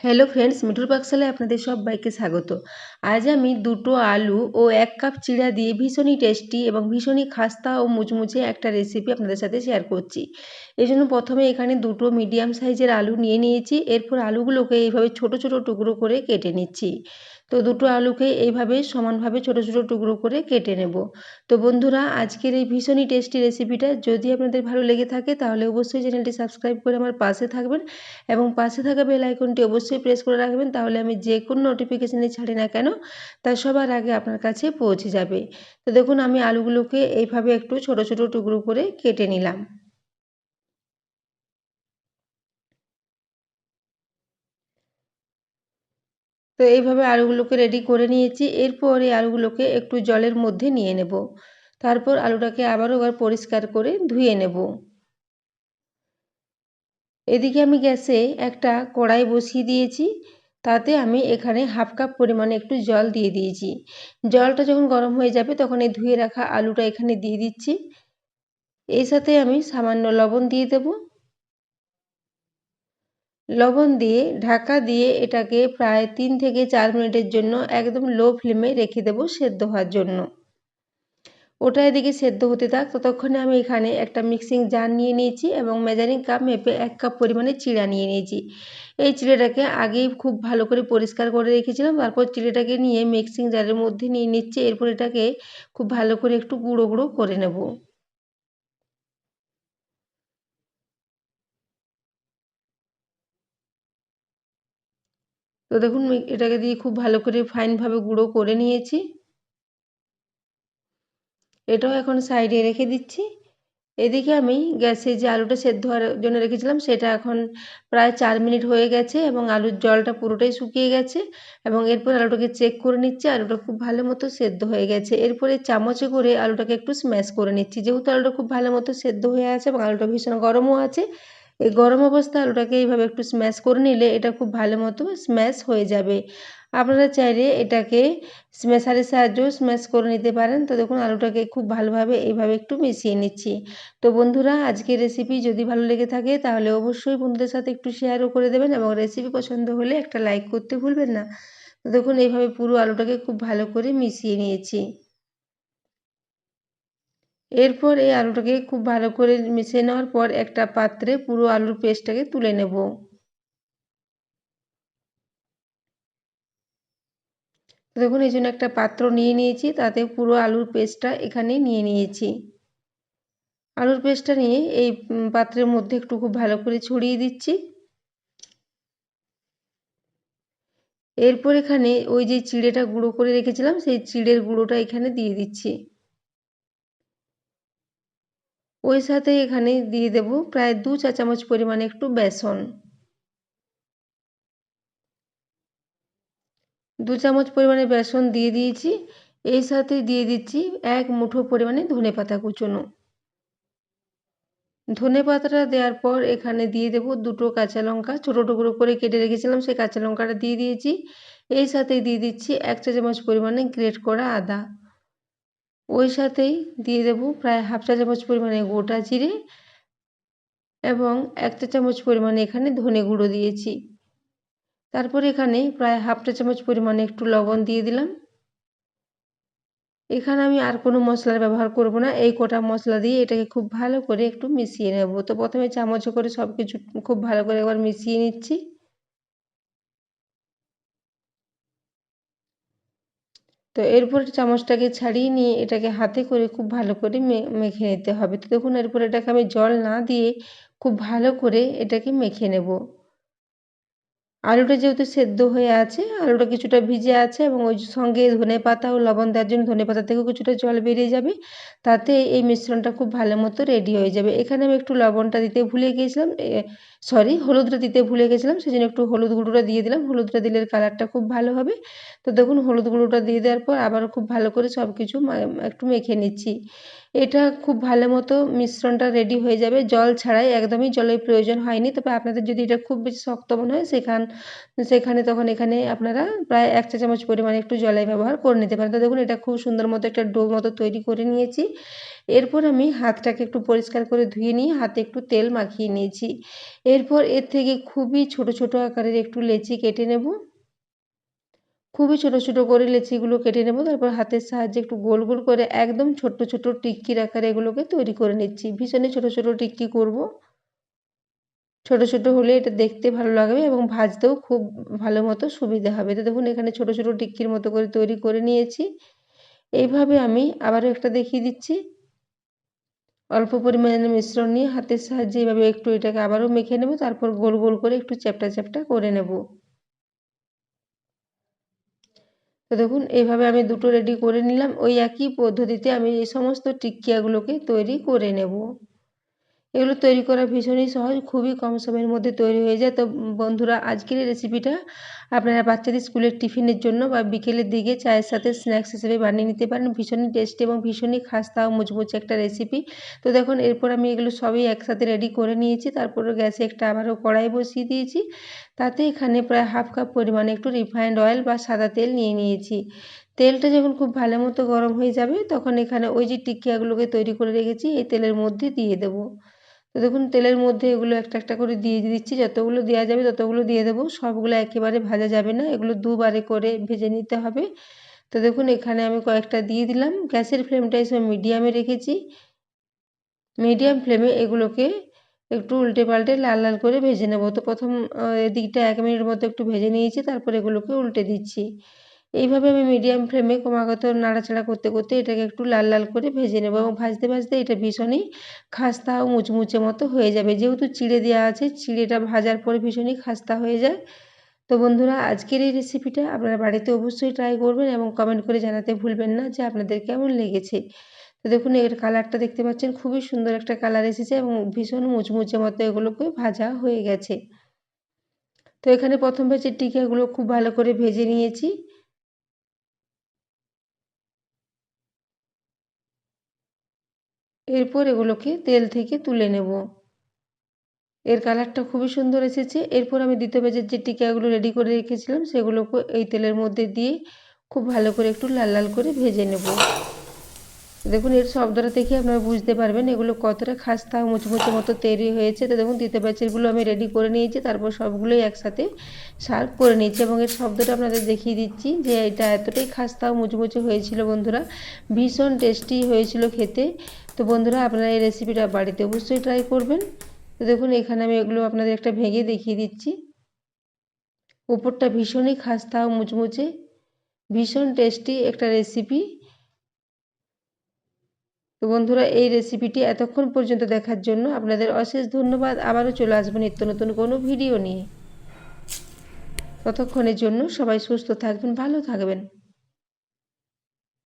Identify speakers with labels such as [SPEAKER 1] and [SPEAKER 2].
[SPEAKER 1] Hello friends, মিঠুর পাকশালায় আপনাদের সবাইকে স্বাগত। আজ আমি দুটো আলু ও 1 কাপ চিড়া দিয়ে ভীষণই টেস্টি এবং ভীষণই খাস্তা ও মুচমুচে একটা রেসিপি আপনাদের সাথে শেয়ার করছি। এই জন্য প্রথমে এখানে দুটো মিডিয়াম সাইজের আলু নিয়ে নিয়েছি। এরপর আলুগুলোকে এইভাবে ছোট ছোট টুকরো করে কেটে নিচ্ছি। তো দুটো আলুকে এইভাবে সমানভাবে ছোট ছোট টুকরো করে কেটে নেব। তো বন্ধুরা, আজকের এই ভীষণই টেস্টি রেসিপিটা যদি আপনাদের ভালো লেগে থাকে তাহলে অবশ্যই চ্যানেলটি সাবস্ক্রাইব করে আমার পাশে থাকবেন এবং পাশে থাকা বেল আইকনটি অবশ্যই প্রেস করে রাখবেন, তাহলে আমি যে কোনো নোটিফিকেশানে ছাড়ি না কেন তা সবার আগে আপনার কাছে পৌঁছে যাবে। তো দেখুন, আমি আলুগুলোকে এইভাবে একটু ছোট ছোট টুকরো করে কেটে নিলাম। তো এইভাবে আলুগুলোকে রেডি করে নিয়েছি। এরপর এই আলুগুলোকে একটু জলের মধ্যে নিয়ে নেব। তারপর আলুটাকে আবারও পরিষ্কার করে ধুয়ে নেব। এদিকে আমি গ্যাসে একটা কড়াই বসিয়ে দিয়েছি। তাতে আমি এখানে হাফ কাপ পরিমাণে একটু জল দিয়ে দিয়েছি। জলটা যখন গরম হয়ে যাবে তখন এই ধুয়ে রাখা আলুটা এখানে দিয়ে দিচ্ছি। এর সাথে আমি সামান্য লবণ দিয়ে দেব। লবণ দিয়ে ঢাকা দিয়ে এটাকে প্রায় 3 থেকে 4 মিনিটের জন্য একদম লো ফ্লেমে রেখে দেব সেদ্ধ হওয়ার জন্য। ওটা এদিকে সেদ্ধ হতে থাক, ততক্ষণে আমি এখানে একটা মিক্সিং জার নিয়ে নিয়েছি এবং মেজারিং কাপ মেপে 1 কাপ পরিমাণে চিড়া নিয়ে নিয়েছি। এই চিড়েটাকে আগেই খুব ভালো করে পরিষ্কার করে রেখেছিলাম। তারপর চিড়েটাকে নিয়ে মিক্সিং জারের মধ্যে নিয়ে নিচ্ছি। এরপর এটাকে খুব ভালো করে একটু গুঁড়ো গুঁড়ো করে নেব। তো দেখুন, এটাকে দিয়ে খুব ভালো করে ফাইনভাবে গুঁড়ো করে নিয়েছি। এটাও এখন সাইডে রেখে দিচ্ছি। এদিকে আমি গ্যাসে যে আলুটা সেদ্ধ হওয়ার জন্য রেখেছিলাম সেটা এখন প্রায় 4 মিনিট হয়ে গেছে এবং আলুর জলটা পুরোটাই শুকিয়ে গেছে। এবং এরপর আলুটাকে চেক করে নিচ্ছি, আলুটা খুব ভালো মতো সেদ্ধ হয়ে গেছে। এরপরে চামচে করে আলুটাকে একটু স্ম্যাশ করে নিচ্ছি। যেহেতু আলুটা খুব ভালো মতো সেদ্ধ হয়ে আছে এবং আলুটা ভীষণ গরমও আছে, এই গরম অবস্থায় আলুটাকে এইভাবে একটু স্ম্যাশ করে নিলে এটা খুব ভালো মতো স্ম্যাশ হয়ে যাবে। আপনারা চাইলে এটাকে স্ম্যাশারের সাহায্যেও স্ম্যাশ করে নিতে পারেন। তো দেখুন, আলুটাকে খুব ভালোভাবে এইভাবে একটু মিশিয়ে নিচ্ছি। তো বন্ধুরা, আজকের রেসিপি যদি ভালো লেগে থাকে তাহলে অবশ্যই বন্ধুদের সাথে একটু শেয়ারও করে দেবেন এবং রেসিপি পছন্দ হলে একটা লাইক করতে ভুলবেন না। তো দেখুন, এইভাবে পুরো আলুটাকে খুব ভালো করে মিশিয়ে নিয়েছি। এরপর এই আলুটাকে খুব ভালো করে মিশিয়ে নেওয়ার পর একটা পাত্রে পুরো আলুর পেস্টটাকে তুলে নেব। দেখুন, এই জন্য একটা পাত্র নিয়ে নিয়েছি, তাতে পুরো আলুর পেস্টটা এখানে নিয়ে নিয়েছি। আলুর পেস্টটা নিয়ে এই পাত্রের মধ্যে একটু খুব ভালো করে ছড়িয়ে দিচ্ছি। এরপর এখানে ওই যে চিড়েটা গুঁড়ো করে রেখেছিলাম সেই চিড়ের গুঁড়োটা এখানে দিয়ে দিচ্ছি। ওই সাথে এখানে দিয়ে দেব প্রায় 2 চা চামচ পরিমাণে একটু বেসন। 2 চামচ পরিমাণে বেসন দিয়ে দিয়েছি। এই সাথে দিয়ে দিচ্ছি 1 মুঠো পরিমাণে ধনেপাতা কুচোনো। ধনেপাতাটা দেওয়ার পর এখানে দিয়ে দেব দুটো কাঁচা লঙ্কা, ছোটো টুকরো করে কেটে রেখেছিলাম সেই কাঁচা লঙ্কাটা দিয়ে দিয়েছি। এই সাথে দিয়ে দিচ্ছি 1 চা চামচ পরিমাণে গ্রেট করা আদা। ওই সাথেই দিয়ে দেব প্রায় হাফ চা চামচ পরিমাণে গোটা জিরে এবং 1 চা চামচ পরিমাণে এখানে ধনে গুঁড়ো দিয়েছি। তারপর এখানে প্রায় হাফ চা চামচ পরিমাণে একটু লবণ দিয়ে দিলাম। এখানে আমি আর কোনো মশলার ব্যবহার করব না, এই কটা মশলা দিয়ে এটাকে খুব ভালো করে একটু মিশিয়ে নেব। তো প্রথমে চামচে করে সব কিছু খুব ভালো করে একবার মিশিয়ে নিচ্ছি। তো এরপর চামচটাকে ছাড়িয়ে নিয়ে এটাকে হাতে করে খুব ভালো করে মেখে নিতে হবে। তো দেখুন, এরপর এটাকে আমি জল না দিয়ে খুব ভালো করে এটাকে মেখে নেব। আলুটা যেহেতু সেদ্ধ হয়ে আছে, আলুটা কিছুটা ভিজে আছে এবং ওই সঙ্গে ধনেপাতা ও লবণ দেওয়ার জন্য ধনেপাতা থেকেও কিছুটা জল বেরিয়ে যাবে। তাতে এই মিশ্রণটা খুব ভালো মতো রেডি হয়ে যাবে। এখানে আমি একটু লবণটা দিতে ভুলে গিয়েছিলাম, হলুদটা দিতে ভুলে গেছিলাম, সেজন্য একটু হলুদ গুঁড়োটা দিয়ে দিলাম। হলুদটা দিলে কালারটা খুব ভালো হবে। তো দেখুন, হলুদ গুঁড়োটা দিয়ে দেওয়ার পর আবারও খুব ভালো করে সব কিছু একটু মেখে নিচ্ছি। এটা খুব ভালো মতো মিশ্রণটা রেডি হয়ে যাবে জল ছাড়াই, একদমই জলের প্রয়োজন হয়নি। তবে আপনাদের যদি এটা খুব বেশি শক্ত মনে হয় সেখানে তখন এখানে আপনারা প্রায় 1 চা চামচ পরিমাণে একটু জলের ব্যবহার করে নিতে পারেন। তো দেখুন এটা খুব সুন্দর মতো একটা ডো মতো তৈরি করে নিয়েছি। এরপর আমি হাতটাকে একটু পরিষ্কার করে ধুয়ে নিয়ে হাতে একটু তেল মাখিয়ে নিয়েছি। এরপর এর থেকে খুবই ছোট ছোট আকারের একটু লেচি কেটে নেব। খুবই ছোট ছোট করে লেচিগুলো কেটে নেব। তারপর হাতের সাহায্যে একটু গোল গোল করে একদম ছোট্ট ছোট টিক্কির আকারে এগুলোকে তৈরি করে নিচ্ছি। ভীষণই ছোট ছোট টিক্কি করব। ছোট ছোট হলে এটা দেখতে ভালো লাগবে এবং ভাজতেও খুব ভালো মতো সুবিধা হবে। তো দেখুন এখানে ছোট ছোট টিক্কির মতো করে তৈরি করে নিয়েছি। এইভাবে আমি আবারও একটা দেখিয়ে দিচ্ছি। অল্প পরিমাণে মিশ্রণ নিয়ে হাতের সাহায্যে এভাবে একটু এটাকে আবারও মেখে নেব। তারপর গোল গোল করে একটু চ্যাপ্টা চ্যাপ্টা করে নেব। তো দেখুন এইভাবে আমি দুটো রেডি করে নিলাম। ওই একই পদ্ধতিতে আমি এই সমস্ত টিক্কিয়াগুলোকে তৈরি করে নেব। এগুলো তৈরি করা ভীষণই সহজ, খুবই কম সময়ের মধ্যে তৈরি হয়ে যায়। তো বন্ধুরা আজকের এই রেসিপিটা আপনারা বাচ্চাদের স্কুলের টিফিনের জন্য বা বিকেলের দিকে চায়ের সাথে স্ন্যাক্স হিসেবে বানিয়ে নিতে পারেন। ভীষণই টেস্টি এবং ভীষণই খাস্তা ও মুচমুচে একটা রেসিপি। তো দেখুন এরপর আমি এগুলো সবই একসাথে রেডি করে নিয়েছি। তারপরে গ্যাসে একটা আবারও কড়াই বসিয়ে দিয়েছি। তাতে এখানে প্রায় হাফ কাপ পরিমাণে একটু রিফাইন্ড অয়েল বা সাদা তেল নিয়ে নিয়েছি। তেলটা যখন খুব ভালো মতো গরম হয়ে যাবে তখন এখানে ওই যে টিক্কিয়াগুলোকে তৈরি করে রেখেছি এই তেলের মধ্যে দিয়ে দেবো। তো দেখুন তেলের মধ্যে এগুলো একটা একটা করে দিয়ে দিচ্ছি। যতগুলো দেওয়া যাবে ততগুলো দিয়ে দেবো। সবগুলো একেবারে ভাজা যাবে না, এগুলো দুবারে করে ভেজে নিতে হবে। তো দেখুন এখানে আমি কয়েকটা দিয়ে দিলাম। গ্যাসের ফ্লেমটা এই সময় মিডিয়ামে রেখেছি। মিডিয়াম ফ্লেমে এগুলোকে একটু উল্টে পাল্টে লাল লাল করে ভেজে নেব। তো প্রথম এদিকটা 1 মিনিট মতো একটু ভেজে নিয়েছি, তারপর এগুলোকে উল্টে দিচ্ছি। এইভাবে আমি মিডিয়াম ফ্লেমে ক্রমাগত নাড়াচাড়া করতে করতে এটাকে একটু লাল লাল করে ভেজে নেব এবং ভাজতে ভাজতে এটা ভীষণই খাস্তা ও মুচমুচে মতো হয়ে যাবে। যেহেতু চিড়ে দেওয়া আছে, চিড়েটা ভাজার পরে ভীষণই খাস্তা হয়ে যায়। তো বন্ধুরা আজকের এই রেসিপিটা আপনারা বাড়িতে অবশ্যই ট্রাই করবেন এবং কমেন্ট করে জানাতে ভুলবেন না যে আপনাদের কেমন লেগেছে। তো দেখুন এর কালারটা দেখতে পাচ্ছেন, খুবই সুন্দর একটা কালার এসেছে এবং ভীষণ মুচমুচে মতো এগুলোকে ভাজা হয়ে গেছে। তো এখানে প্রথম ব্যাচের টিকিয়াগুলো খুব ভালো করে ভেজে নিয়েছি। এরপর এগুলোকে তেল থেকে তুলে নেব। এর কালারটা খুবই সুন্দর এসেছে। এরপর আমি দ্বিতীয় ব্যাচের যে টিকিয়াগুলো রেডি করে রেখেছিলাম সেগুলোকে এই তেলের মধ্যে দিয়ে খুব ভালো করে একটু লাল লাল করে ভেজে নেব। দেখুন এর শব্দটা দেখে আপনারা বুঝতে পারবেন এগুলো কতটা খাস্তা মুচমুচে মতো তৈরি হয়েছে। তো দেখুন দ্বিতীয় ব্যাচেরগুলো আমি রেডি করে নিয়েছি, তারপর সবগুলোই একসাথে সার্ভ করে নিয়েছি এবং এর শব্দটা আপনাদের দেখিয়ে দিচ্ছি যে এটা এতটাই খাস্তা ও মুচমুচে হয়েছিল বন্ধুরা, ভীষণ টেস্টি হয়েছিল খেতে। তো বন্ধুরা আপনারা এই রেসিপিটা বাড়িতে অবশ্যই ট্রাই করবেন। তো দেখুন এখানে আমি এগুলো আপনাদের একটা ভেঙে দেখিয়ে দিচ্ছি। উপরটা ভীষণই খাস্তা ও মুচমুচে, ভীষণ টেস্টি একটা রেসিপি। তো বন্ধুরা এই রেসিপিটি এতক্ষণ পর্যন্ত দেখার জন্য আপনাদের অশেষ ধন্যবাদ। আবারও চলে আসবো নিত্য নতুন কোনো ভিডিও নিয়ে। ততক্ষণের জন্য সবাই সুস্থ থাকবেন, ভালো থাকবেন।